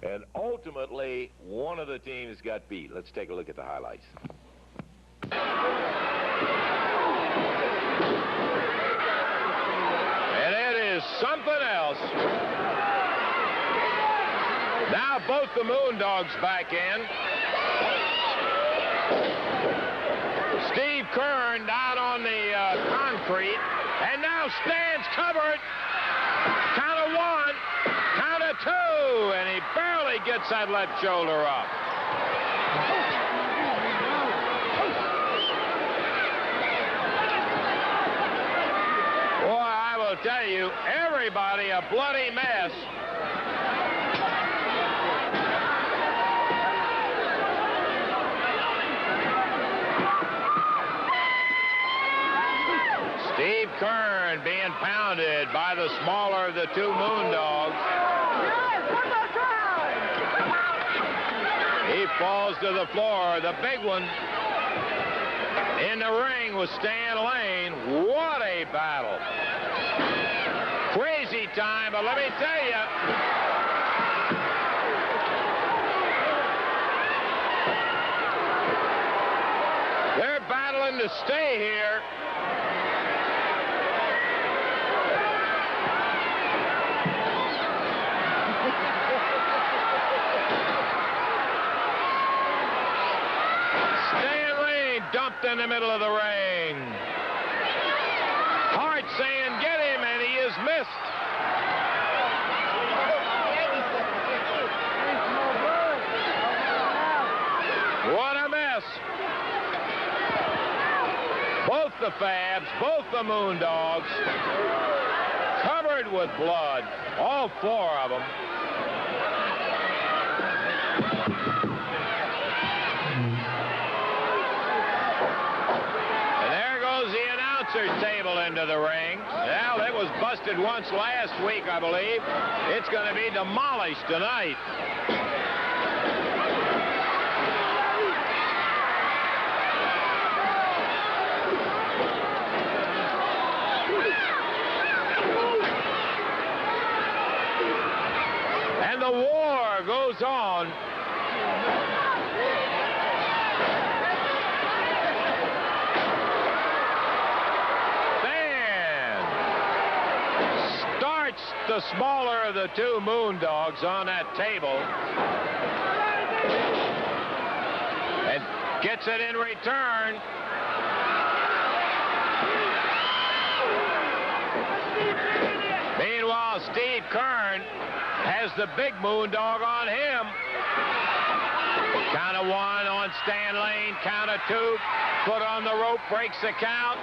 And ultimately, one of the teams got beat. Let's take a look at the highlights. And it is something else. Now both the Moondogs back in. Steve Kern down on the concrete, and now stands covered. Count of one, count of two, and he barely gets that left shoulder up. Boy, I will tell you, everybody a bloody mess. Steve Kern being pounded by the smaller of the two Moondogs. He falls to the floor. The big one in the ring was Stan Lane. What a battle. Crazy time, but let me tell you, they're battling to stay here. Dumped in the middle of the ring. Hart saying, get him, and he is missed. What a mess. Both the Fabs, both the Moondogs, covered with blood, all four of them. Table into the ring. Well, it was busted once last week, I believe. It's going to be demolished tonight. And the war goes on. The smaller of the two Moondogs on that table, and gets it in return. Meanwhile, Steve Kern has the big Moondog on him. Count of one on Stan Lane, count of two, foot on the rope, breaks the count.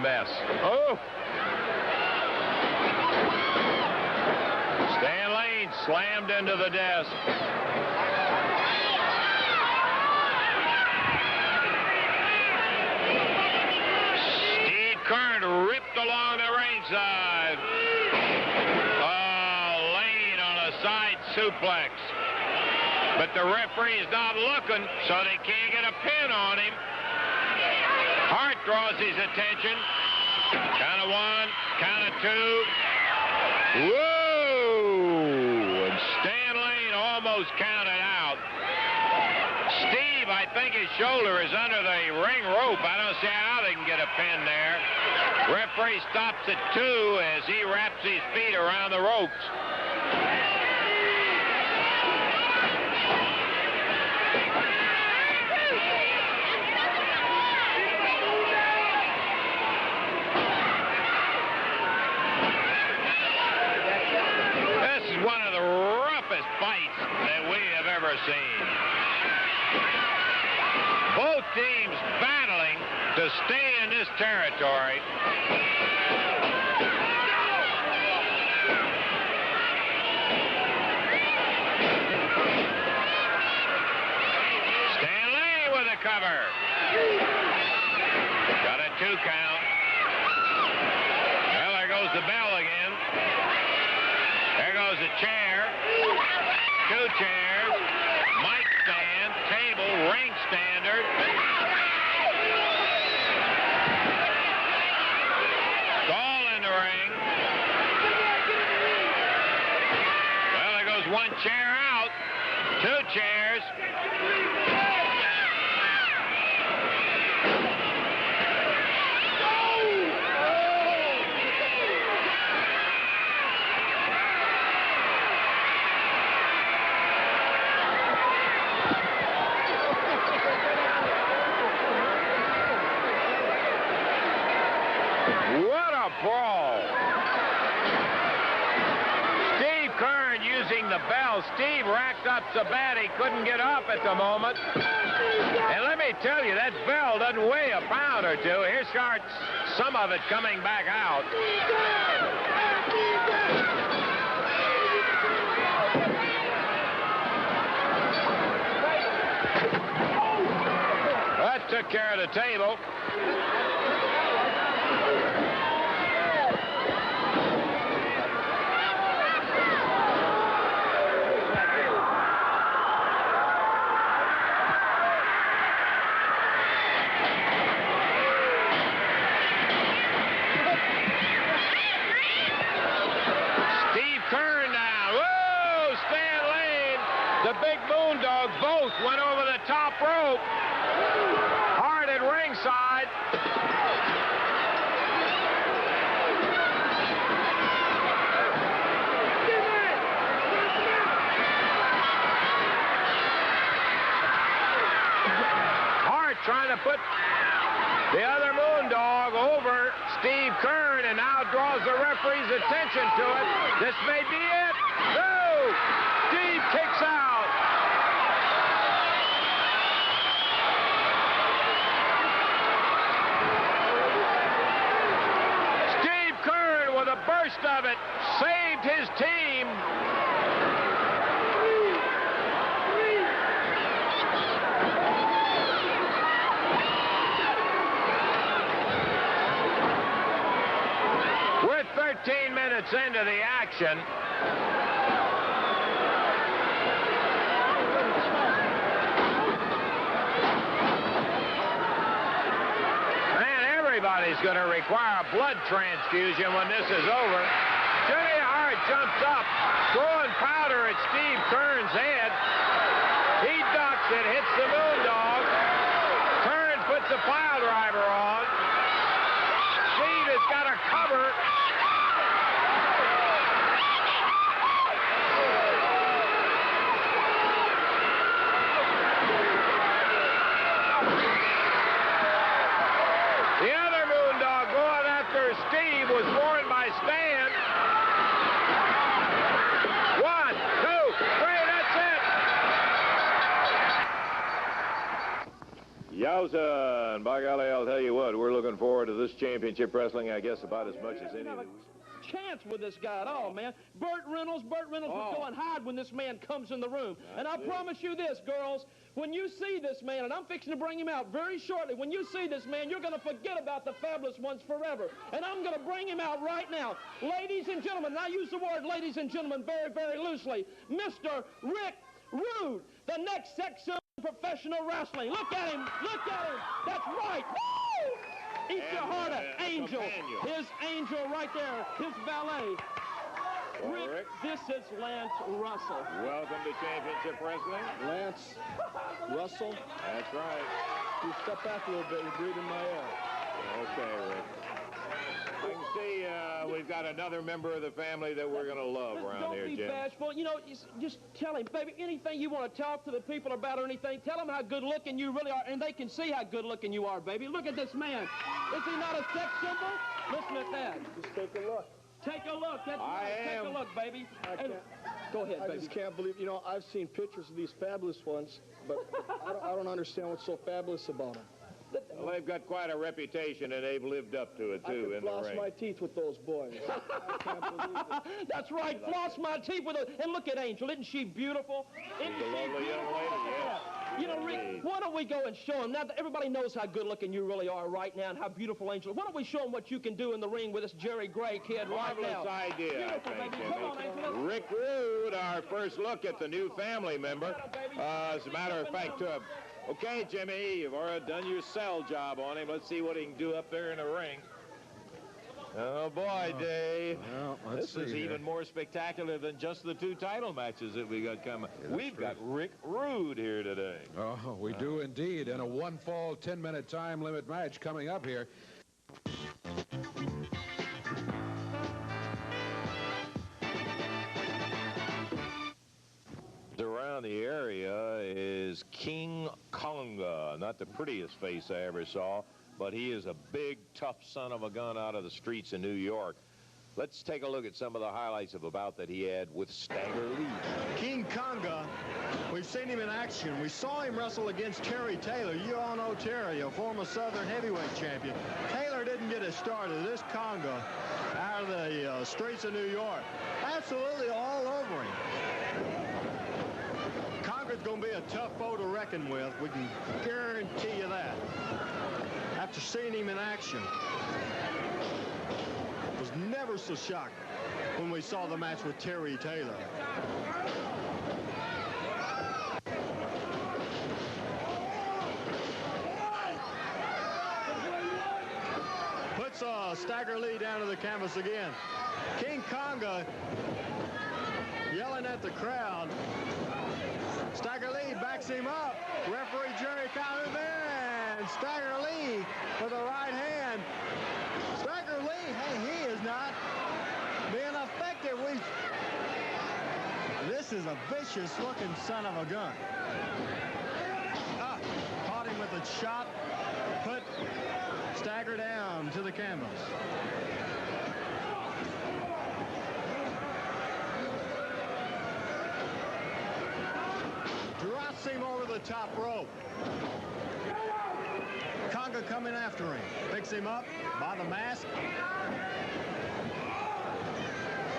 Mess. Oh! Stan Lane slammed into the desk. Steve Kern ripped along the ringside. Oh, Lane on a side suplex. But the referee's not looking, so they can't get a pin on him. Hart draws his attention. Count of one, count of two. Whoa! And Stan Lane almost counted out. Steve, I think his shoulder is under the ring rope. I don't see how they can get a pin there. Referee stops at 2 as he wraps his feet around the ropes. One of the roughest fights that we have ever seen. Both teams battling to stay in this territory. Stanley with a cover. Got a 2 count. Well, there goes the bell again. 2 chairs, mic stand, table, ring standard. All in the ring. Well, there goes 1 chair out. 2 chairs. What a brawl. Steve Kern using the bell. Steve racked up so bad he couldn't get up at the moment. And let me tell you, that bell doesn't weigh a pound or 2. Here starts some of it coming back out. That took care of the table. The big Moondogs both went over the top rope. Hart at ringside. Hart trying to put the other Moondog over Steve Kern, and now draws the referee's attention to it. This may be it. No! Steve kicks out. Steve Kern with a burst of it saved his team. We're 13 minutes into the action. Everybody's going to require a blood transfusion when this is over. Jimmy Hart jumps up, throwing powder at Steve Kern's head. He ducks it, hits the Moondog. Kern puts the pile driver on. Steve has got a cover. Steve was warned by Stan. 1, 2, 3, that's it. Yowza, and by golly, I'll tell you what, we're looking forward to this championship wrestling, I guess, about as much as any of chance with this guy at all, man. Burt Reynolds was going hard when this man comes in the room. And I promise you this, girls, when you see this man, and I'm fixing to bring him out very shortly, when you see this man, you're going to forget about the fabulous ones forever. And I'm going to bring him out right now. Ladies and gentlemen, and I use the word ladies and gentlemen very, very loosely, Mr. Rick Rude, the next sex symbol of professional wrestling. Look at him. Look at him. That's right. Woo! Eat your heart out. Angel. His angel right there. His valet. Well, Rick, this is Lance Russell. Welcome to Championship Wrestling. Lance Russell. That's right. You step back a little bit. You're breathing my air. Okay, Rick. I can see we've got another member of the family that we're going to love around here, Jim. Don't be bashful. You know, just tell him, baby, anything you want to talk to the people about or anything, tell them how good-looking you really are, and they can see how good-looking you are, baby. Look at this man. Is he not a sex symbol? Listen at that. Just take a look. Take a look. That's right. Take a look, baby. Go ahead, baby. I just can't believe, you know, I've seen pictures of these fabulous ones, but I don't understand what's so fabulous about them. Well, they've got quite a reputation, and they've lived up to it, too, in the ring. I could floss my teeth with those boys. I can't believe it. That's right. Floss my teeth with it. And look at Angel. Isn't she beautiful? She's a lovely young lady, yeah. You know, Rick, why don't we go and show him, now that everybody knows how good-looking you really are right now and how beautiful, Angel, why don't we show him what you can do in the ring with this Jerry Gray kid right now? Marvelous idea, I think, Baby. Come on, Angel. Rick Rude, our first look at the new family member. As a matter of fact, okay, Jimmy, you've already done your sell job on him. Let's see what he can do up there in the ring. Oh, boy, Dave. Well, this is even more spectacular than just the 2 title matches that we got coming. Yeah, We've got Rick Rude here today. Oh, we do indeed. And a 1-fall, 10-minute time limit match coming up here. Around the area is King Konga. Not the prettiest face I ever saw, but he is a big, tough son of a gun out of the streets of New York. Let's take a look at some of the highlights of a bout that he had with Stagger Lee. King Konga, we've seen him in action. We saw him wrestle against Terry Taylor. You all know Terry, a former Southern heavyweight champion. Taylor didn't get it started. This Konga, out of the streets of New York, absolutely all over him. Konga's going to be a tough foe to reckon with. We can guarantee you that. After seeing him in action, was never so shocked when we saw the match with Terry Taylor. Puts Stagger Lee down to the canvas again. King Konga yelling at the crowd. Stagger Lee backs him up. Referee Jerry comes in, and Stagger Lee with a right hand. Stagger Lee, hey, he is not being effective. This is a vicious-looking son of a gun. Caught him with a shot, put Stagger down to the canvas. Drops him over the top rope. Konga coming after him. Picks him up by the mask.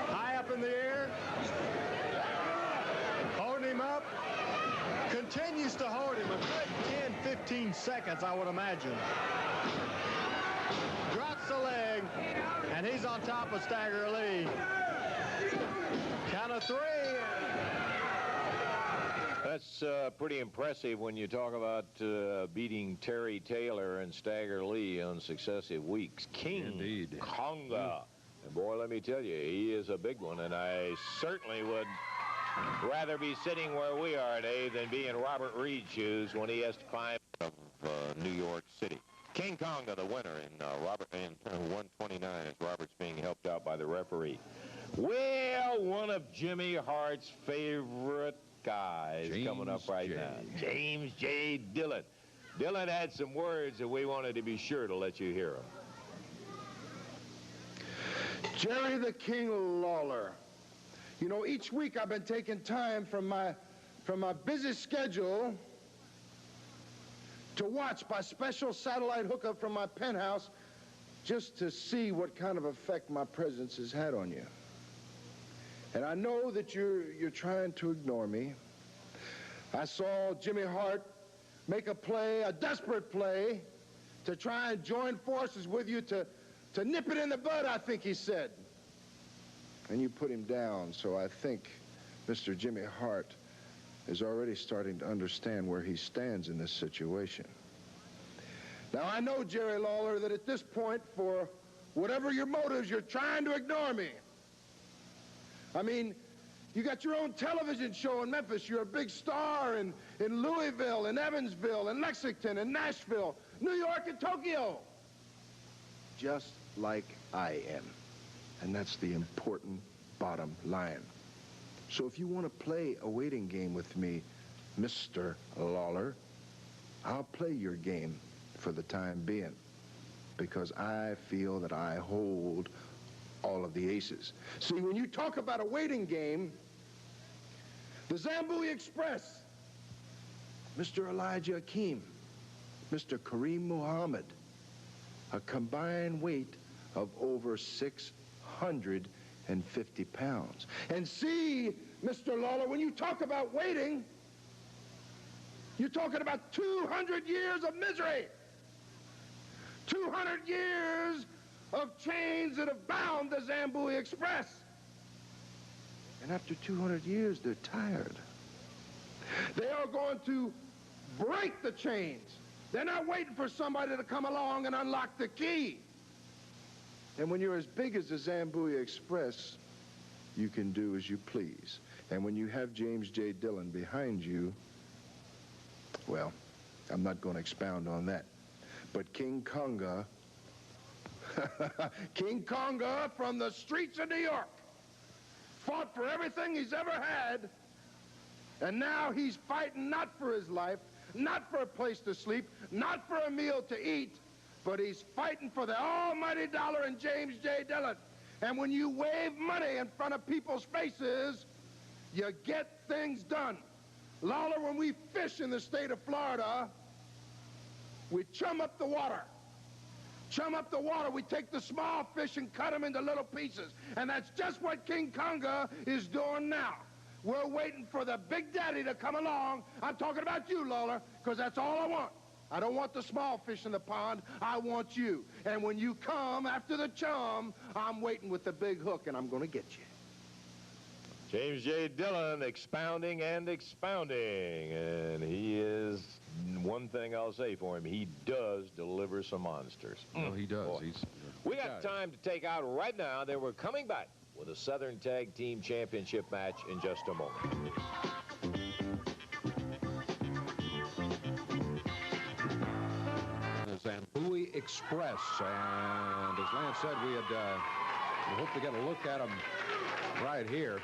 High up in the air. Holding him up. Continues to hold him a good 10, 15 seconds, I would imagine. Drops the leg, and he's on top of Stagger Lee. Count of 3. That's pretty impressive when you talk about beating Terry Taylor and Stagger Lee on successive weeks. King Konga. And boy, let me tell you, he is a big one, and I certainly would rather be sitting where we are, Dave, than be in Robert Reed's shoes when he has to climb of New York City. King Konga, the winner in 129, as Robert's being helped out by the referee. Well, one of Jimmy Hart's favorite guys coming up right now. James J. Dillon. Dillon had some words that we wanted to be sure to let you hear them. Jerry the King Lawler. You know, each week I've been taking time from my busy schedule to watch by special satellite hookup from my penthouse just to see what kind of effect my presence has had on you. And I know that you're trying to ignore me. I saw Jimmy Hart make a play, a desperate play, to try and join forces with you to nip it in the bud, I think he said. And you put him down, so I think Mr. Jimmy Hart is already starting to understand where he stands in this situation. Now, I know, Jerry Lawler, that at this point, for whatever your motives, you're trying to ignore me. I mean, you got your own television show in Memphis. You're a big star in Louisville, in Evansville, in Lexington, in Nashville, New York, and Tokyo. Just like I am. And that's the important bottom line. So if you want to play a waiting game with me, Mr. Lawler, I'll play your game for the time being, because I feel that I hold all of the aces. See, when you talk about a waiting game, the Zamboui Express, Mr. Elijah Akeem, Mr. Kareem Muhammad, a combined weight of over 650 pounds. And see, Mr. Lawler, when you talk about waiting, You're talking about 200 years of misery. 200 years of chains that have bound the Zamboui Express. And after 200 years, they're tired. They are going to break the chains. They're not waiting for somebody to come along and unlock the key. And when you're as big as the Zamboui Express, you can do as you please. And when you have James J. Dillon behind you, well, I'm not going to expound on that. But King Konga, King Konga from the streets of New York, fought for everything he's ever had, and now he's fighting not for his life, not for a place to sleep, not for a meal to eat, but he's fighting for the almighty dollar and James J. Dillon. And when you wave money in front of people's faces, you get things done. Lawler, when we fish in the state of Florida, we chum up the water. Chum up the water. We take the small fish and cut them into little pieces. And that's just what King Konga is doing now. We're waiting for the big daddy to come along. I'm talking about you, Lawler, because that's all I want. I don't want the small fish in the pond. I want you. And when you come after the chum, I'm waiting with the big hook, and I'm going to get you. James J. Dillon expounding and expounding, and he is, one thing I'll say for him, he does deliver some monsters. Oh, he does. Boy. We got time to take out right now. Then we're coming back with a Southern Tag Team Championship match in just a moment. The Zamboui Express, and as Lance said, we hope to get a look at him right here.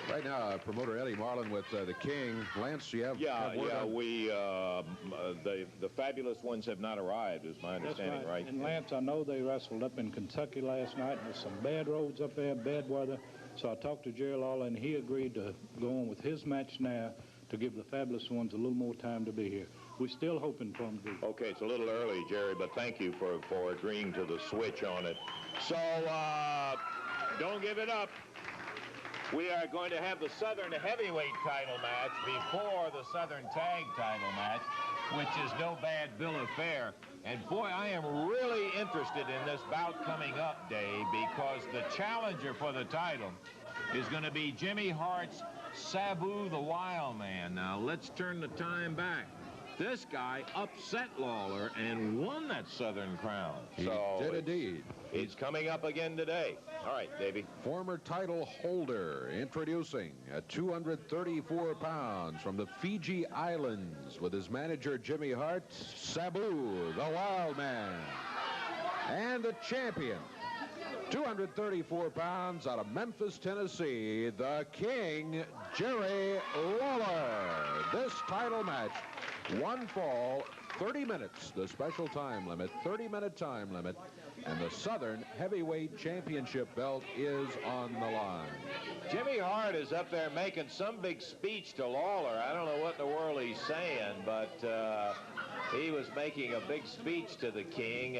Right now, promoter Eddie Marlin with the King. Lance, you have the fabulous ones have not arrived, is my understanding, That's right? And Lance, I know they wrestled up in Kentucky last night. There's some bad roads up there, bad weather. So I talked to Jerry Lawler, and he agreed to go on with his match now to give the fabulous ones a little more time to be here. We're still hoping for them to be. Okay, it's a little early, Jerry, but thank you for agreeing to the switch on it. So, don't give it up. We are going to have the Southern Heavyweight title match before the Southern Tag title match, which is no bad bill of fare. And boy, I am really interested in this bout coming up, Dave, because the challenger for the title is going to be Jimmy Hart's Sabu the Wild Man. Now, let's turn the time back. This guy upset Lawler and won that Southern Crown. He did indeed. He's coming up again today. All right, Davey. Former title holder introducing at 234 pounds from the Fiji Islands with his manager Jimmy Hart, Sabu the Wild Man. And the champion, 234 pounds out of Memphis, Tennessee, the King, Jerry Lawler. This title match, one fall, 30 minutes, the special time limit, 30-minute time limit, and the Southern Heavyweight Championship belt is on the line. Jimmy Hart is up there making some big speech to Lawler. I don't know what in the world he's saying, but he was making a big speech to the King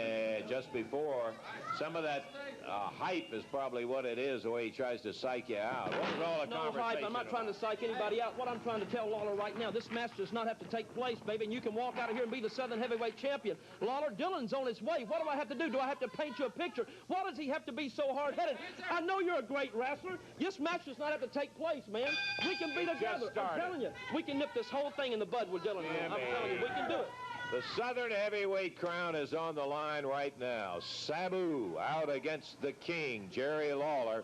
just before. Some of that hype is probably what it is, the way he tries to psych you out. What was all the No hype. I'm not trying to psych anybody out. What I'm trying to tell Lawler right now, this match does not have to take place, baby, and you can walk out of here and be the Southern Heavyweight Champion. Lawler, Dillon's on his way. What do I have to do? Do I have to paint you a picture? Why does he have to be so hard-headed? I know you're a great wrestler. This match does not have to take place, man. We can be together. I'm telling you, we can nip this whole thing in the bud with Dillon. Yeah, I'm telling you, we can do it. The Southern Heavyweight crown is on the line right now. Sabu out against the King, Jerry Lawler.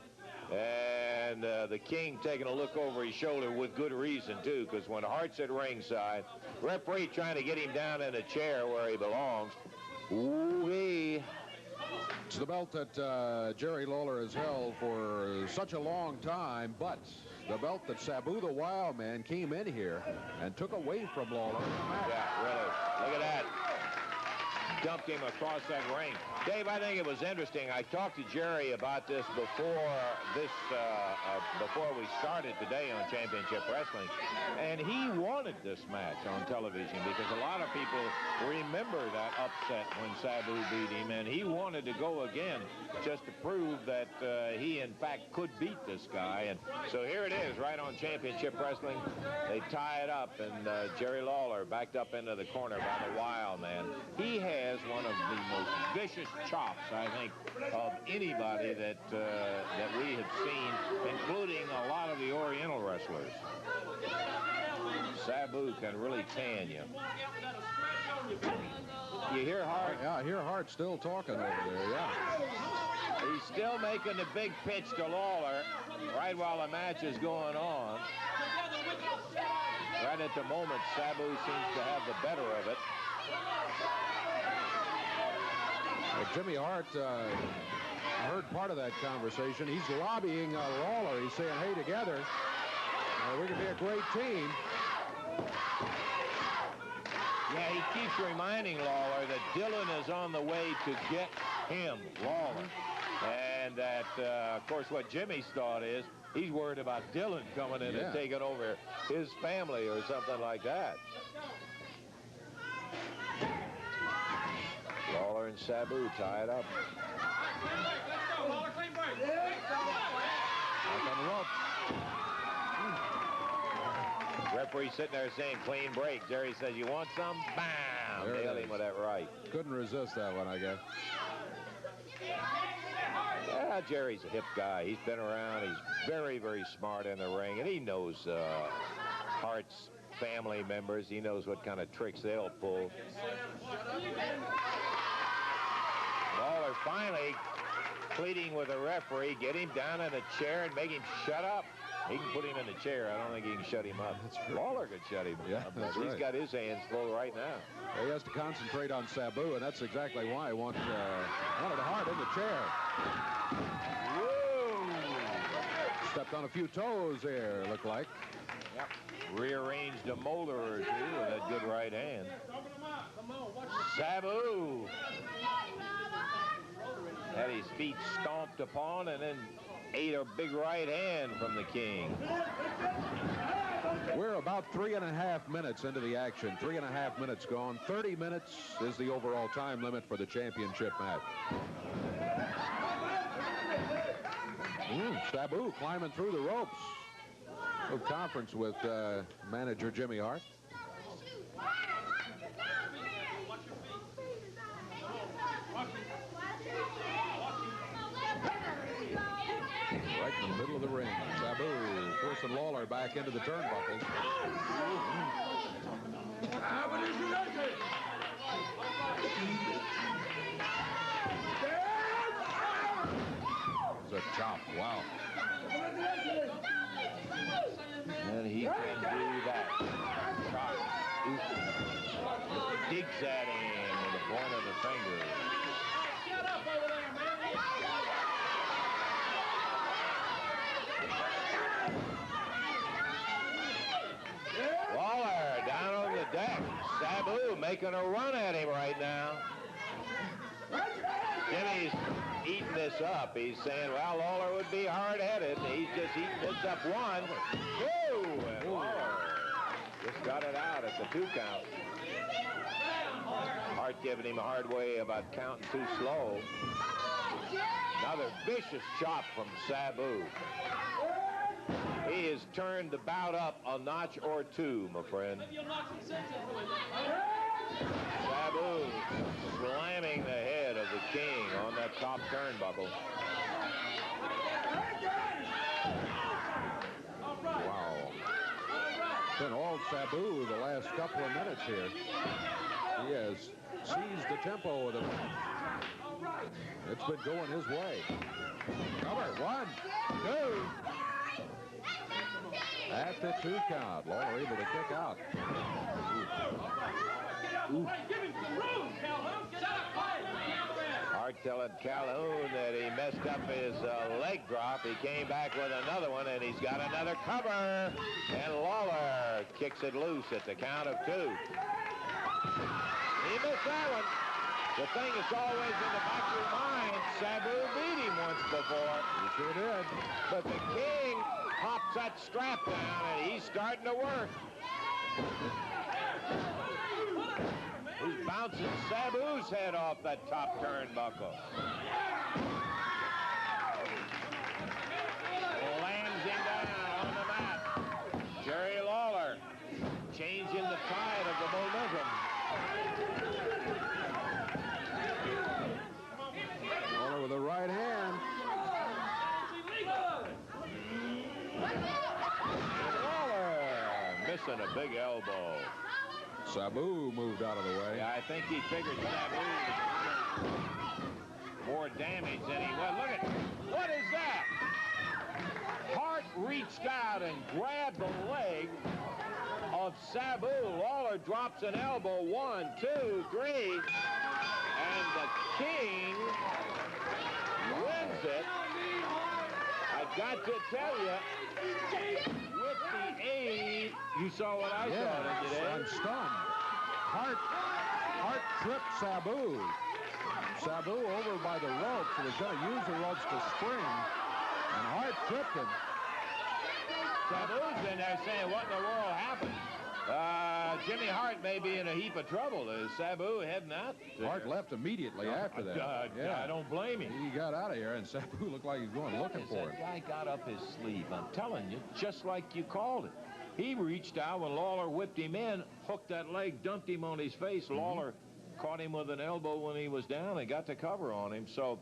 And the King taking a look over his shoulder with good reason, too, because when Hart's at ringside, referee trying to get him down in a chair where he belongs. Ooh-wee. It's the belt that Jerry Lawler has held for such a long time, but the belt that Sabu the Wild Man came in here and took away from Lawler. Yeah, really. Look at that. dumped him across that ring. Dave, I think it was interesting. I talked to Jerry about this before we started today on Championship Wrestling, and he wanted this match on television because a lot of people remember that upset when Sabu beat him, and he wanted to go again just to prove that he, in fact, could beat this guy. And so here it is, right on Championship Wrestling. They tie it up, and Jerry Lawler backed up into the corner by the Wild Man. He has one of the most vicious chops, I think, of anybody that we have seen, including a lot of the Oriental wrestlers. Sabu can really tan you. You hear Hart? Yeah, I hear Hart still talking over there, yeah. He's still making the big pitch to Lawler right while the match is going on. Right at the moment, Sabu seems to have the better of it. Well, Jimmy Hart heard part of that conversation. He's lobbying Lawler. He's saying, hey, together, we can be a great team. Yeah, he keeps reminding Lawler that Dillon is on the way to get him, Lawler. And that, of course, what Jimmy's thought is, he's worried about Dillon coming in and taking over his family or something like that. Lawler and Sabu tied up. Referee sitting there saying clean break. Jerry says, you want some? Bam! Nailed him with that right. Couldn't resist that one, I guess. Yeah, Jerry's a hip guy. He's been around. He's very, very smart in the ring, and he knows Hart's family members. He knows what kind of tricks they'll pull. Lawler finally pleading with the referee, get him down in a chair and make him shut up. He can put him in the chair. I don't think he can shut him up. Lawler could shut him up, but he's got his hands full right now. He has to concentrate on Sabu, and that's exactly why he wanted Hart in the chair. Whoa! Stepped on a few toes there, looked like. Yep. Rearranged a molder or two with that good right hand. Sabu had his feet stomped upon and then ate a big right hand from the King. We're about 3.5 minutes into the action. 3.5 minutes gone. 30 minutes is the overall time limit for the championship match. Sabu climbing through the ropes. A conference with manager Jimmy Hart. Right in the middle of the ring. Sabu forcing Lawler back into the turnbuckles. It's a chop. Wow. And he can do that. Chop. Digs at him with the point of the finger. Shut up over there, man. Lawler down on the deck. Sabu making a run at him right now. Jimmy's eating this up. He's saying, well, Lawler would be hard-headed. He's just eating this up one. Woo! And Lawler just got it out at the 2 count. Hart giving him a hard way about counting too slow. Another vicious chop from Sabu. He has turned the bout up a notch or two, my friend. Sabu slamming the head of the King on that top turnbuckle. Wow. Been all Sabu the last couple of minutes here. He has seized the tempo of the match. It's been going his way. Cover. 1, 2. At the 2 count, Lawler able to kick out. Ooh. Hart telling Calhoun that he messed up his leg drop. He came back with another one, and he's got another cover. And Lawler kicks it loose at the count of 2. He missed that one. The thing that's always in the back of your mind, Sabu beat him once before. He sure did. But the King pops that strap down, and he's starting to work. He's bouncing Sabu's head off that top turnbuckle. Lands him down on the mat. Jerry Lawler changing the tide of the momentum. Lawler with the right hand. Lawler missing a big elbow. Sabu moved out of the way. Yeah, I think he figured Sabu more damage than he was. Look at, what is that? Hart reached out and grabbed the leg of Sabu. Lawler drops an elbow. 1, 2, 3. And the King wins it. I've got to tell you, with the aid, you saw what I saw today. I'm stunned. Hart tripped Sabu. Sabu over by the ropes. He was going to use the ropes to spring. And Hart tripped him. Sabu's in there saying, what in the world happened? Jimmy Hart may be in a heap of trouble. Is Sabu heading out? Hart left immediately after that. I don't blame him. He got out of here, and Sabu looked like he was going looking for him. That guy got up his sleeve. I'm telling you, just like you called it. He reached out when Lawler whipped him in, hooked that leg, dumped him on his face. Lawler caught him with an elbow when he was down and got the cover on him. So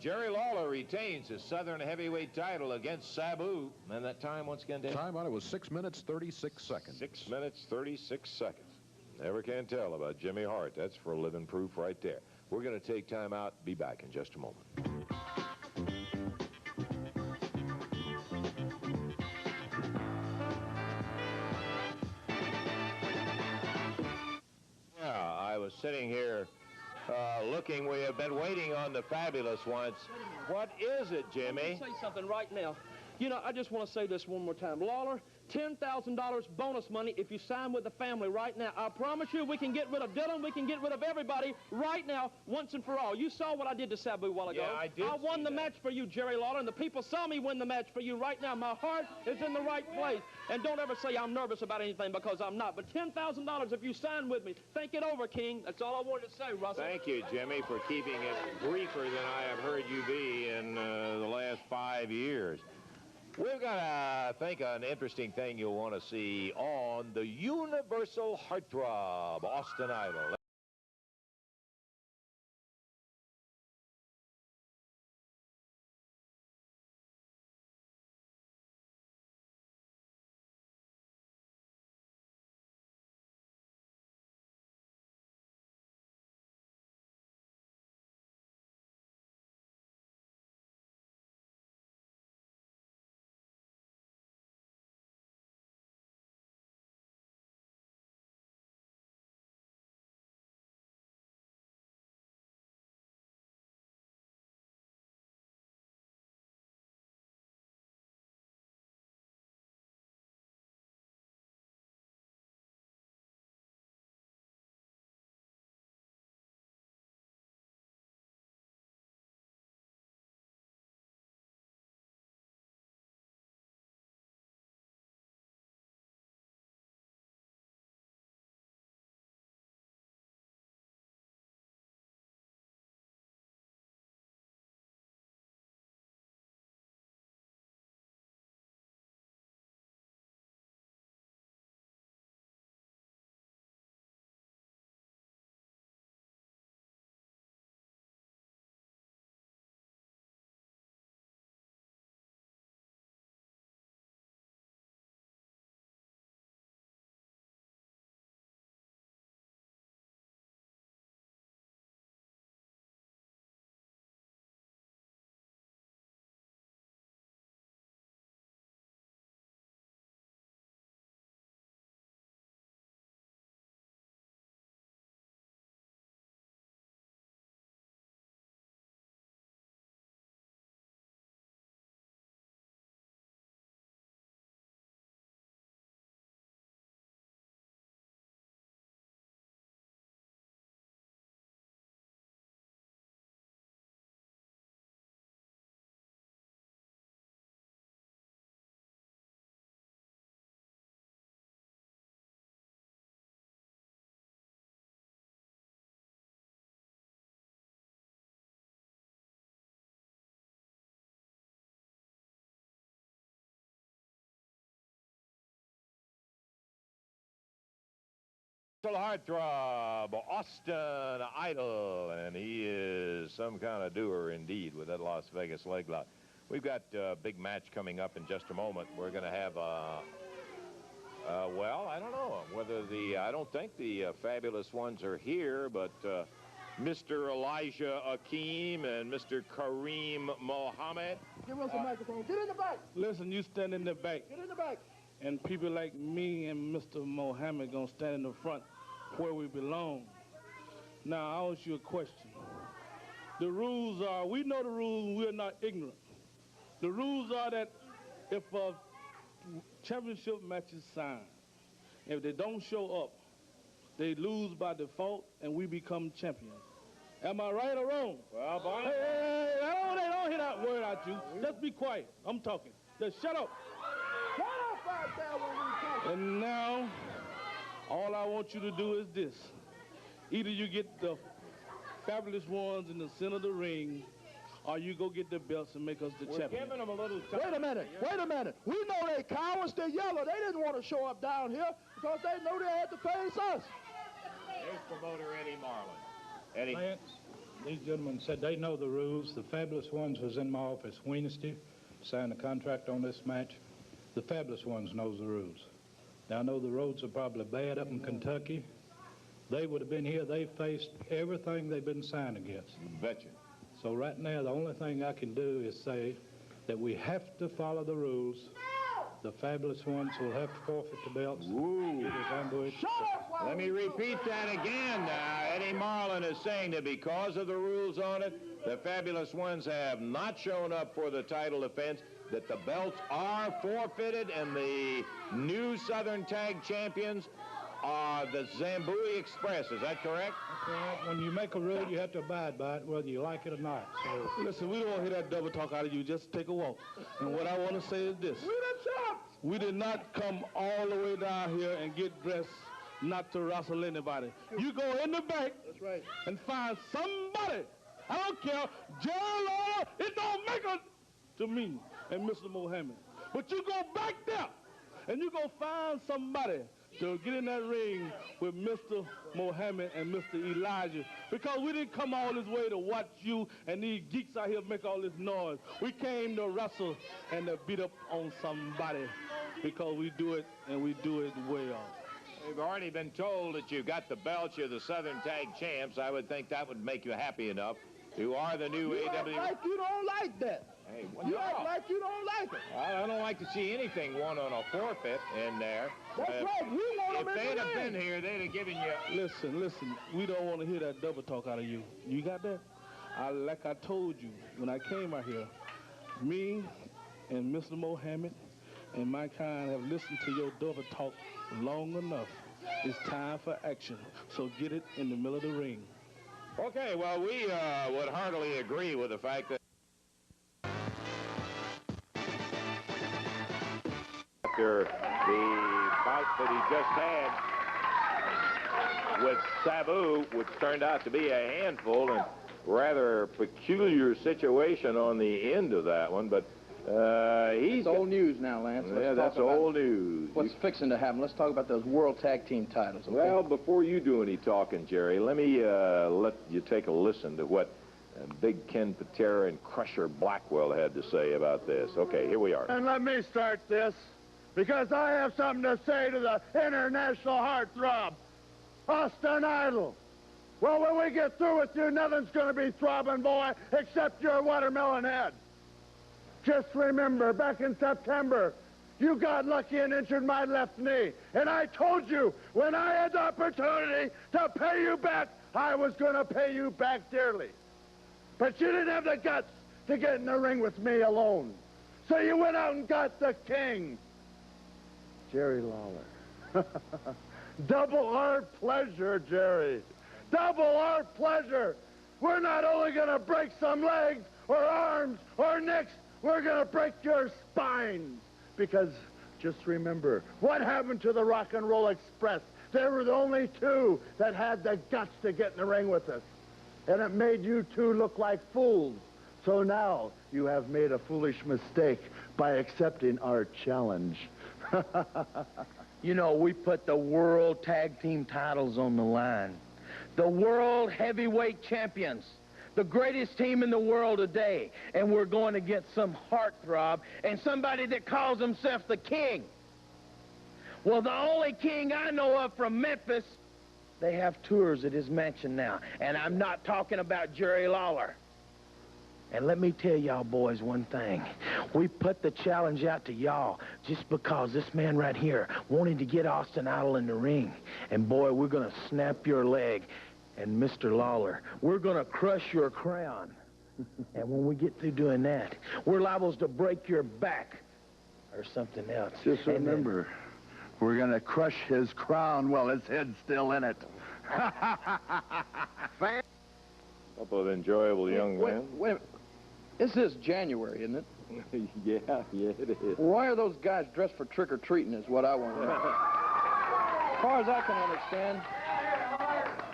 Jerry Lawler retains his Southern heavyweight title against Sabu. And that time, once again, Dan? Time on it was 6 minutes, 36 seconds. 6 minutes, 36 seconds. Never can tell about Jimmy Hart. That's for living proof right there. We're going to take time out. Be back in just a moment. I was sitting here looking. We have been waiting on the fabulous ones. What is it, Jimmy? I'm going to say something right now. You know, I just want to say this one more time. Lawler, $10,000 bonus money if you sign with the family right now. I promise you we can get rid of Dillon. We can get rid of everybody right now, once and for all. You saw what I did to Sabu a while ago. Yeah, I did. I won the match for you, Jerry Lawler, and the people saw me win the match for you right now. My heart is in the right place. And don't ever say I'm nervous about anything, because I'm not. But $10,000 if you sign with me. Think it over, King. That's all I wanted to say, Russell. Thank you, Jimmy, for keeping it briefer than I have heard you be in the last 5 years. We've got, I think, an interesting thing you'll want to see on the Universal Heartthrob, Austin Idol. Heartthrob, Austin Idol, and he is some kind of doer indeed with that Las Vegas leg lock. We've got a big match coming up in just a moment. We're going to have, well, I don't know whether I don't think the Fabulous Ones are here, but Mr. Elijah Akeem and Mr. Kareem Mohammed. Give us a microphone. Get in the back. Listen, you stand in the back. Get in the back. And people like me and Mr. Mohammed gonna stand in the front where we belong. Now, I'll ask you a question. The rules are, we know the rules, we're not ignorant. The rules are that if a championship match is signed, if they don't show up, they lose by default and we become champions. Am I right or wrong? Well, Barney. Hey, they don't hear that word out you. Just be quiet. I'm talking. Just shut up. Shut up right there when we talk. And now, all I want you to do is this. Either you get the Fabulous Ones in the center of the ring, or you go get the belts and make us the champion. Giving them a little time. Wait a minute. Wait a minute. We know they cowards. They're yellow. They didn't want to show up down here because they knew they had to face us. Here's promoter Eddie Marlin. Eddie. Lance, these gentlemen said they know the rules. The Fabulous Ones was in my office Wednesday, signed a contract on this match. The Fabulous Ones knows the rules. Now, I know the roads are probably bad up in Kentucky. They would have been here. They faced everything they've been signed against. Betcha. So right now, the only thing I can do is say that we have to follow the rules. The Fabulous Ones will have to forfeit the belts. Ooh. Zamboui. Let me repeat that again. Eddie Marlin is saying that because of the rules on it, the Fabulous Ones have not shown up for the title defense, that the belts are forfeited, and the new Southern Tag Champions are the Zamboui Express. Is that correct? That's right. When you make a rule, you have to abide by it, whether you like it or not. So, Listen, we don't want to hear that double talk out of you. Just take a walk. And what I want to say is this. We did not come all the way down here and get dressed not to wrestle anybody. You go in the back. That's right. And find somebody. I don't care. Lawler, it don't make a to me and Mr. Mohammed. But you go back there and you go find somebody to get in that ring with Mr. Mohammed and Mr. Elijah, because we didn't come all this way to watch you and these geeks out here make all this noise. We came to wrestle and to beat up on somebody, because we do it and we do it well. We've already been told that you got the belts, you're the Southern Tag Champs. I would think that would make you happy enough. You are the new You AW. act like you don't like that. Hey, You act like you don't like it. I don't like to see anything won on a forfeit in there. That's right. We want If them in they'd the have ring. been here, they'd have given you... Listen, we don't want to hear that double talk out of you. You got that? Like I told you, when I came out here, me and Mr. Mohammed and my kind have listened to your double talk long enough. It's time for action. So get it in the middle of the ring. Okay, well, we would heartily agree with the fact that after the bout that he just had with Sabu, which turned out to be a handful and rather peculiar situation on the end of that one, but he's... It's old news now, Lance. Yeah, that's old news. What's fixing to happen? Let's talk about those World Tag Team titles. Okay? Well, before you do any talking, Jerry, let me let you take a listen to what Big Ken Patera and Crusher Blackwell had to say about this. Okay, here we are. And let me start this, because I have something to say to the international heartthrob, Austin Idol. Well, when we get through with you, nothing's going to be throbbing, boy, except your watermelon head. Just remember, back in September, you got lucky and injured my left knee. And I told you, when I had the opportunity to pay you back, I was going to pay you back dearly. But you didn't have the guts to get in the ring with me alone. So you went out and got the king, Jerry Lawler. Double our pleasure, Jerry. Double our pleasure. We're not only going to break some legs or arms or necks, we're going to break your spines. Because just remember, what happened to the Rock and Roll Express? They were the only two that had the guts to get in the ring with us. And it made you two look like fools. So now you have made a foolish mistake by accepting our challenge. You know, we put the World Tag Team titles on the line. The World Heavyweight Champions. The greatest team in the world today. And we're going against some heartthrob and somebody that calls himself the King. Well, the only king I know of from Memphis, they have tours at his mansion now. And I'm not talking about Jerry Lawler. And let me tell y'all boys one thing. We put the challenge out to y'all just because this man right here wanted to get Austin Idol in the ring. And boy, we're going to snap your leg. And Mr. Lawler, we're going to crush your crown. And when we get through doing that, we're liable to break your back or something else. Just remember, we're going to crush his crown while his head's still in it. Couple of enjoyable young men. Wait a minute. This is January, isn't it? Yeah, it is. Why are those guys dressed for trick-or-treating is what I want to know. As far as I can understand.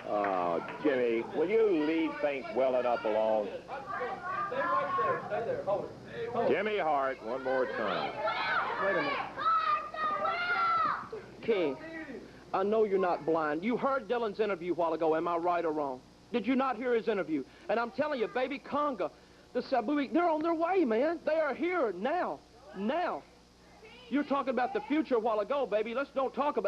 Oh, Jimmy, will you leave things well enough alone? Stay right there. Stay there. Hold it. Jimmy Hart, one more time. Wait a minute. King, I know you're not blind. You heard Dillon's interview a while ago. Am I right or wrong? Did you not hear his interview? And I'm telling you, baby Konga, the Sabu, they're on their way, man. They are here now. Now. You're talking about the future a while ago, baby. Let's talk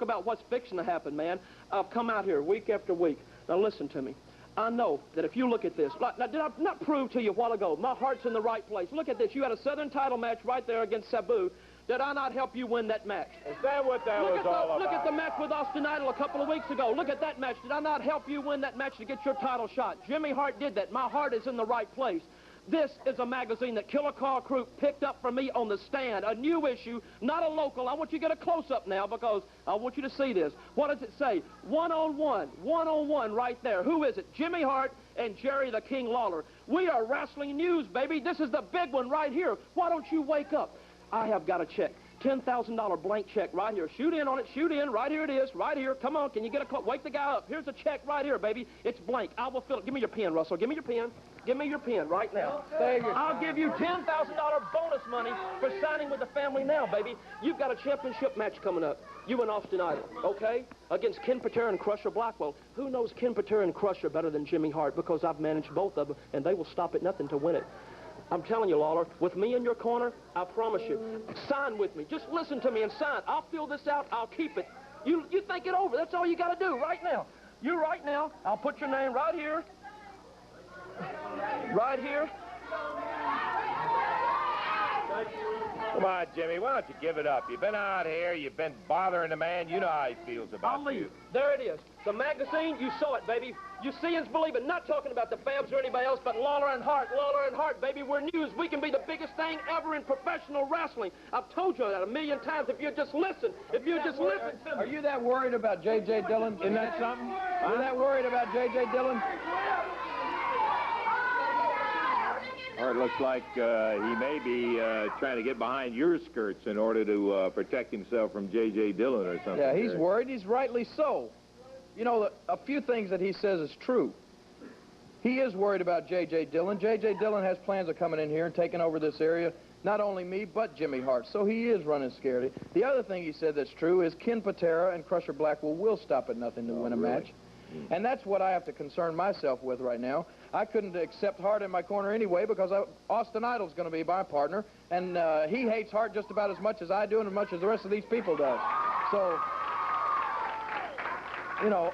about what's fixing to happen, man. I've come out here week after week. Now listen to me. I know that if you look at this, now, did I not prove to you a while ago, my heart's in the right place. Look at this. You had a Southern title match right there against Sabu. Did I not help you win that match? Is that what that was all about? Look at the match with Austin Idol a couple of weeks ago. Look at that match. Did I not help you win that match to get your title shot? Jimmy Hart did that. My heart is in the right place. This is a magazine that Killer Carl Crew picked up for me on the stand. A new issue, not a local. I want you to get a close-up now because I want you to see this. What does it say? One-on-one. One-on-one right there. Who is it? Jimmy Hart and Jerry the King Lawler. We are wrestling news, baby. This is the big one right here. Why don't you wake up? I have got a check. $10,000 blank check right here. Shoot in on it. Shoot in. Right here it is. Right here. Come on. Can you get a call? Wake the guy up. Here's a check right here, baby. It's blank. I will fill it. Give me your pen, Russell. Give me your pen. Give me your pen right now. I'll give you $10,000 bonus money for signing with the family now, baby. You've got a championship match coming up. You and Austin Idol, okay? Against Ken Patera and Crusher Blackwell. Who knows Ken Patera and Crusher better than Jimmy Hart? Because I've managed both of them, and they will stop at nothing to win it. I'm telling you, Lawler, with me in your corner, I promise you, sign with me. Just listen to me and sign. I'll fill this out. I'll keep it. You think it over. That's all you got to do right now. You right now. I'll put your name right here. Right here. Come on, Jimmy, why don't you give it up? You've been out here, you've been bothering the man, you know how he feels about I'll leave. you. There it is. The magazine, you saw it, baby. You see and believe it. Not talking about the Fabs or anybody else, but Lawler and Hart, baby. We're news. We can be the biggest thing ever in professional wrestling. I've told you that a million times. If you just listen. If you just listen to me. Are you that worried about J.J. Dillon? Isn't that something? Are you that worried about J.J. Dillon? Or it looks like he may be trying to get behind your skirts in order to protect himself from J.J. Dillon or something. Yeah, he's worried. He's rightly so. You know, a few things that he says is true. He is worried about J.J. Dillon. J.J. Dillon has plans of coming in here and taking over this area. Not only me, but Jimmy Hart. So he is running scared. The other thing he said that's true is Ken Patera and Crusher Blackwell will stop at nothing to win a match. And that's what I have to concern myself with right now. I couldn't accept Hart in my corner anyway because Austin Idol's going to be my partner, and he hates Hart just about as much as I do and as much as the rest of these people does. So, you know,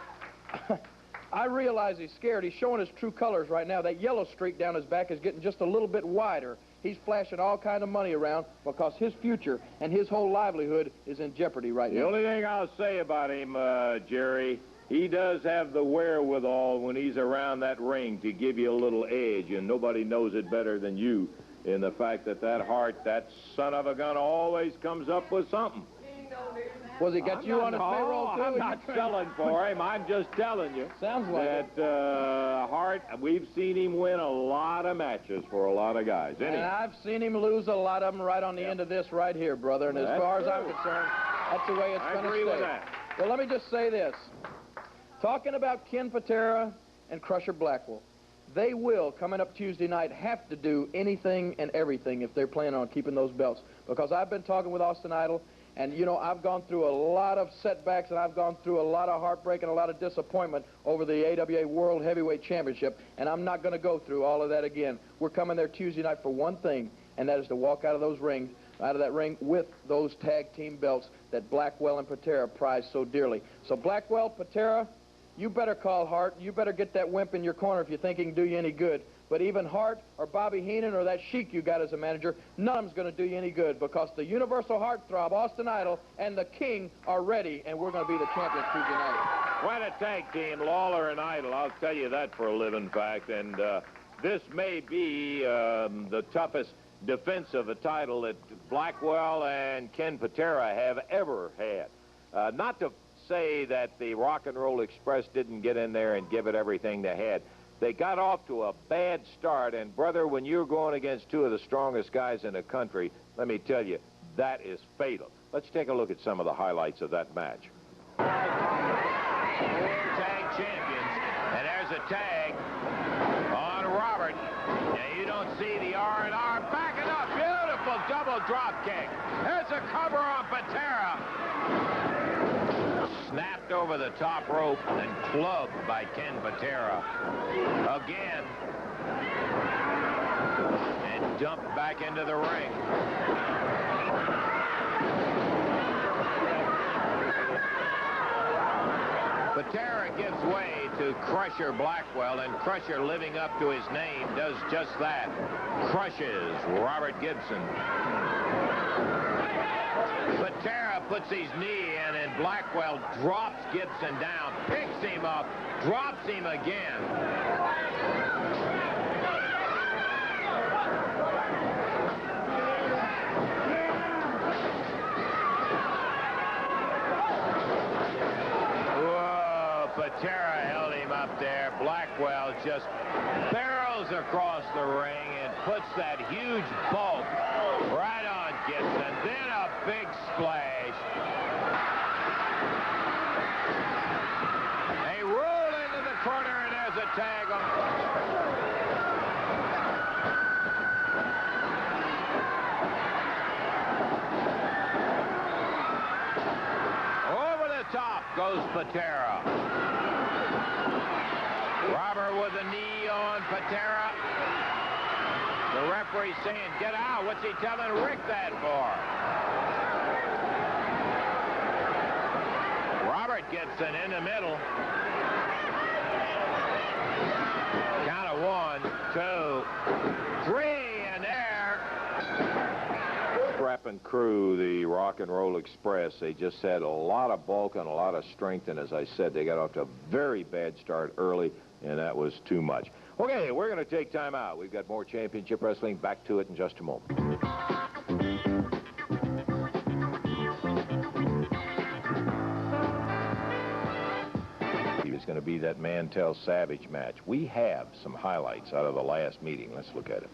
I realize he's scared. He's showing his true colors right now. That yellow streak down his back is getting just a little bit wider. He's flashing all kind of money around because his future and his whole livelihood is in jeopardy right now. The only thing I'll say about him, Jerry, he does have the wherewithal when he's around that ring to give you a little edge, and nobody knows it better than you in the fact that Hart, that son of a gun, always comes up with something. Was he got you on his payroll, too? I'm not selling for him. I'm just telling you. Sounds like that Hart, we've seen him win a lot of matches for a lot of guys. And I've seen him lose a lot of them right on the end of this right here, brother. And as far as I'm concerned, that's the way it's going to stay. I agree with that. Well, let me just say this. Talking about Ken Patera and Crusher Blackwell, they will, coming up Tuesday night, have to do anything and everything if they're planning on keeping those belts. Because I've been talking with Austin Idol, And, you know, I've gone through a lot of setbacks, and I've gone through a lot of heartbreak and a lot of disappointment over the AWA World Heavyweight Championship, and I'm not going to go through all of that again. We're coming there Tuesday night for one thing, and that is to walk out of that ring with those tag team belts that Blackwell and Patera prize so dearly. So Blackwell, Patera, you better call Hart. You better get that wimp in your corner if you think he can do you any good. But even Hart or Bobby Heenan or that Sheik you got as a manager, none of them's going to do you any good, because the universal heartthrob, Austin Idol, and the King are ready, and we're going to be the champions Tuesday night. Quite a tag team, Lawler and Idol. I'll tell you that for a living fact. And this may be the toughest defense of the title that Blackwell and Ken Patera have ever had. Not to say that the Rock and Roll Express didn't get in there and give it everything they had. They got off to a bad start, and brother, when you're going against two of the strongest guys in the country, let me tell you, that is fatal. Let's take a look at some of the highlights of that match. Tag champions, and there's a tag on Robert. Now, you don't see the R&R backing up. Beautiful double drop kick. There's a cover on Patera. Snapped over the top rope and clubbed by Ken Patera. Again. And dumped back into the ring. Patera gives way to Crusher Blackwell, and Crusher, living up to his name, does just that. Crushes Robert Gibson. Patera puts his knee in, and Blackwell drops Gibson down, picks him up, drops him again. Whoa, Patera held him up there. Blackwell just barrels across the ring and puts that huge bulk right on Gibson. Then a big splash. They roll into the corner, and there's a tag on. Over the top goes Patera. Robert with a knee on Patera. The referee saying, get out. What's he telling Rick that for? Robert Gibson in the middle. Count of 1, 2, 3, and there. Strapping crew, the Rock and Roll Express. They just had a lot of bulk and a lot of strength, and as I said, they got off to a very bad start early, and that was too much. Okay, we're going to take time out. We've got more championship wrestling. Back to it in just a moment. It was going to be that Mantel Savage match. We have some highlights out of the last meeting. Let's look at it.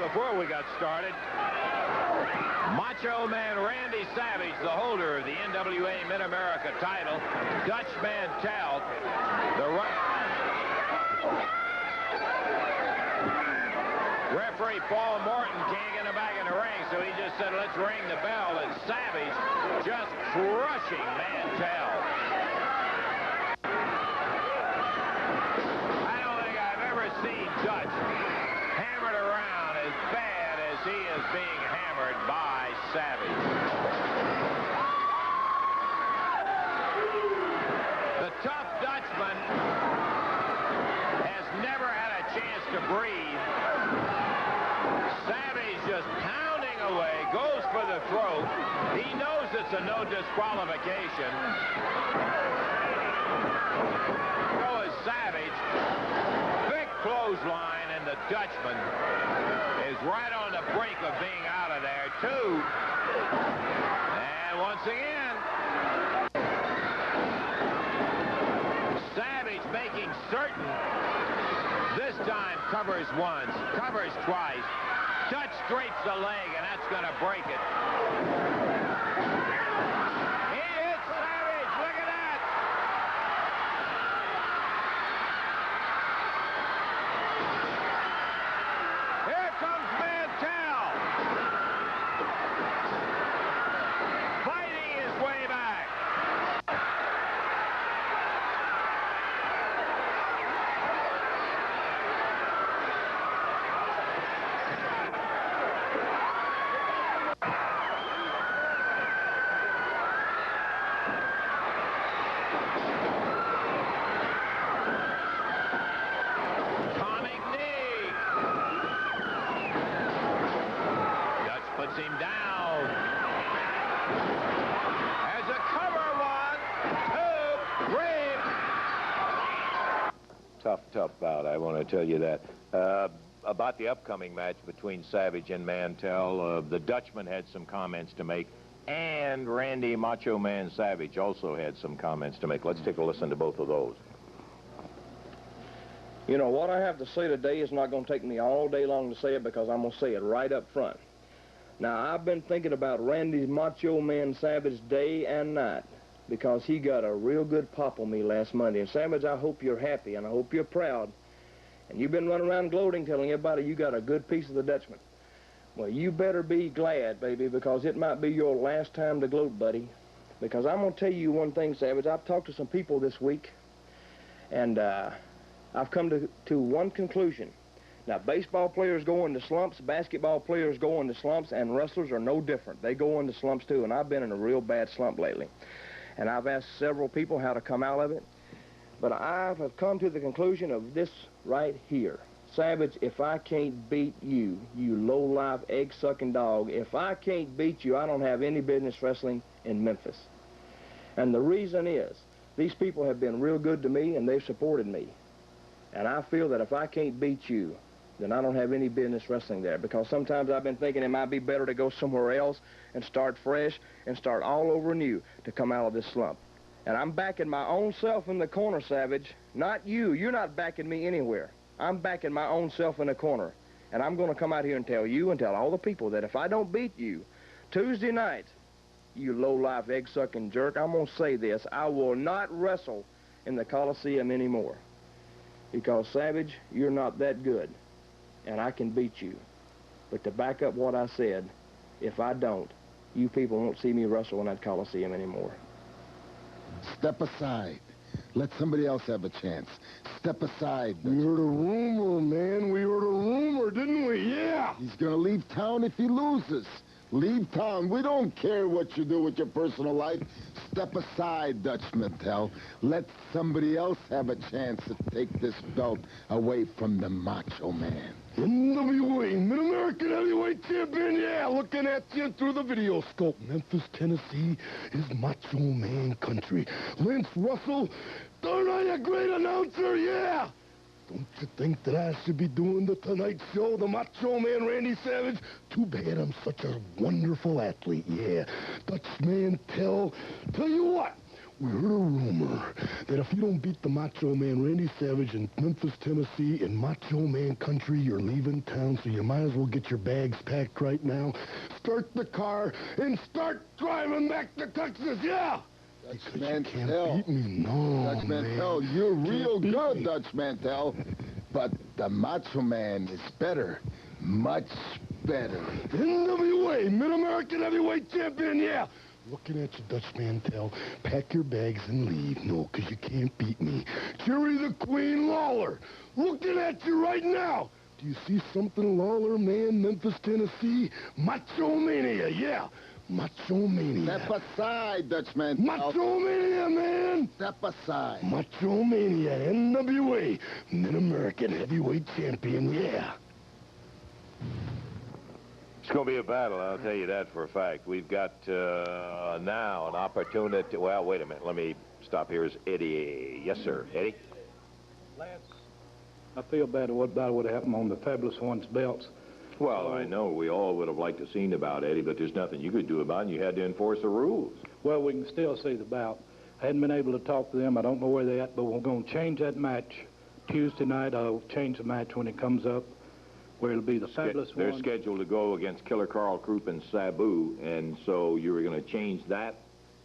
Before we got started, Macho Man Randy Savage, the holder of the NWA Mid-America title, Dutch Mantel, referee Paul Morton can't get him back in the ring, so he just said, let's ring the bell, and Savage just crushing Mantel. I don't think I've ever seen Dutch hammered around as bad as he is being hammered by Savage. The tough Dutchman has never had a chance to breathe. Savage just pounding away, goes for the throat. He knows it's a no disqualification. So is Savage. Big clothesline, and the Dutchman is right on the brink of being out of there, too. And once again, Savage covers once, covers twice. Dutch drapes the leg, and that's going to break it. He hits Savage. Look at that. Here comes Mantel. Fighting his way back. Him down. As a cover, 1, 2, 3. Tough bout, I want to tell you that. About the upcoming match between Savage and Mantel, the Dutchman had some comments to make, and Randy Macho Man Savage also had some comments to make. Let's take a listen to both of those. You know, what I have to say today is not going to take me all day long to say it, because I'm going to say it right up front. Now, I've been thinking about Randy's Macho Man Savage day and night, because he got a real good pop on me last Monday. And Savage, I hope you're happy, and I hope you're proud. And you've been running around gloating, telling everybody you got a good piece of the Dutchman. Well, you better be glad, baby, because it might be your last time to gloat, buddy. Because I'm going to tell you one thing, Savage. I've talked to some people this week, and I've come to one conclusion. Now, baseball players go into slumps, basketball players go into slumps, and wrestlers are no different. They go into slumps, too, and I've been in a real bad slump lately. And I've asked several people how to come out of it, but I have come to the conclusion of this right here. Savage, if I can't beat you, you low-life, egg-sucking dog, if I can't beat you, I don't have any business wrestling in Memphis. And the reason is, these people have been real good to me, and they've supported me. And I feel that if I can't beat you, then I don't have any business wrestling there, because sometimes I've been thinking it might be better to go somewhere else and start fresh and start all over new to come out of this slump. And I'm backing my own self in the corner, Savage. Not you. You're not backing me anywhere. I'm backing my own self in the corner. And I'm going to come out here and tell you and tell all the people that if I don't beat you Tuesday night, you low-life, egg-sucking jerk, I'm going to say this: I will not wrestle in the Coliseum anymore. Because, Savage, you're not that good, and I can beat you. But to back up what I said, if I don't, you people won't see me wrestle in that Coliseum anymore. Step aside. Let somebody else have a chance. Step aside. We heard a rumor, man. We heard a rumor, didn't we? Yeah. He's going to leave town if he loses. Leave town. We don't care what you do with your personal life. Step aside, Dutch Mantel. Let somebody else have a chance to take this belt away from the Macho Man. NWA, Mid-American Heavyweight Champion, yeah, looking at you through the video scope. Memphis, Tennessee is Macho Man country. Lance Russell, aren't I a great announcer? Yeah. Don't you think that I should be doing the Tonight Show, the Macho Man Randy Savage? Too bad I'm such a wonderful athlete, yeah. Dutch Mantel, tell you what, we heard a rumor that if you don't beat the Macho Man Randy Savage in Memphis, Tennessee, in Macho Man country, you're leaving town, so you might as well get your bags packed right now, start the car, and start driving back to Texas, yeah! Dutch Because Mantel. you can't beat me, no, Dutch man. Mantel, you're real beat good, me. Dutch Mantel. But the Macho Man is better. Much better. NWA, Mid-American Heavyweight Champion, yeah. Looking at you, Dutch Mantel. Pack your bags and leave. No, because you can't beat me. Jerry the Queen Lawler. Looking at you right now. Do you see something, Lawler, man? Memphis, Tennessee. Macho Mania, yeah. Macho Mania. Step aside, Dutch Mantel. Macho Mania, man. Step aside. Macho Mania, NWA, Mid-American Heavyweight Champion, yeah. It's going to be a battle, I'll tell you that for a fact. We've got now an opportunity. Well, wait a minute. Let me stop. Here's Eddie. Yes, sir. Eddie? Lance, I feel bad about what happened on the Fabulous One's belts. Well, I know we all would have liked to seen about Eddie, but there's nothing you could do about it, and you had to enforce the rules. Well, we can still see the bout. I hadn't been able to talk to them. I don't know where they're at, but we're going to change that match Tuesday night. I'll change the match when it comes up, where it'll be the Fabulous They're One. scheduled to go against Killer Carl Krupp and Sabu, and so you were going to change that?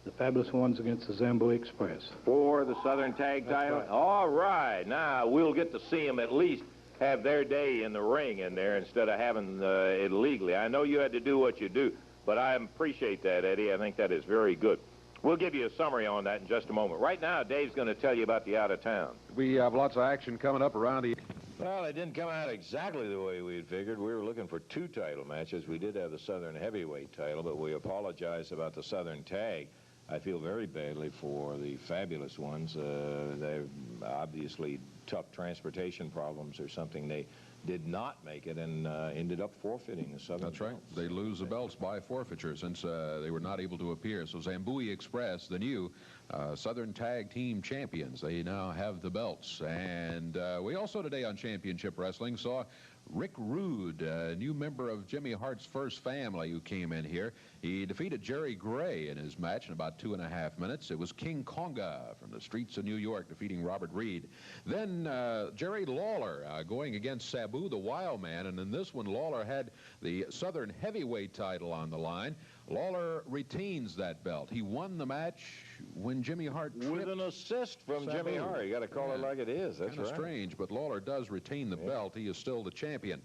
The Fabulous Ones against the Zamboui Express. For the Southern Tag title? Right. All right. Now, we'll get to see them at least have their day in the ring in there instead of having it legally. I know you had to do what you do, but I appreciate that, Eddie. I think that is very good. We'll give you a summary on that in just a moment. Right now, Dave's going to tell you about the out-of-town. We have lots of action coming up around the... Well, it didn't come out exactly the way we had figured. We were looking for 2 title matches. We did have the Southern Heavyweight title, but we apologize about the Southern Tag. I feel very badly for the Fabulous Ones. They're obviously tough transportation problems or something. They did not make it and ended up forfeiting the Southern That's right. belts. They lose the belts by forfeiture since they were not able to appear. So Zamboui Express, the new Southern Tag Team Champions, they now have the belts. And we also today on Championship Wrestling saw Rick Rude, a new member of Jimmy Hart's first family who came in here. He defeated Jerry Gray in his match in about 2.5 minutes. It was King Konga from the streets of New York defeating Robert Reed. Then Jerry Lawler going against Sabu, the Wild Man. And in this one, Lawler had the Southern Heavyweight title on the line. Lawler retains that belt. He won the match when Jimmy Hart with an assist from Sabu. Jimmy Hart. You got to call it like it is. That's Kind of right. strange, but Lawler does retain the belt. He is still the champion.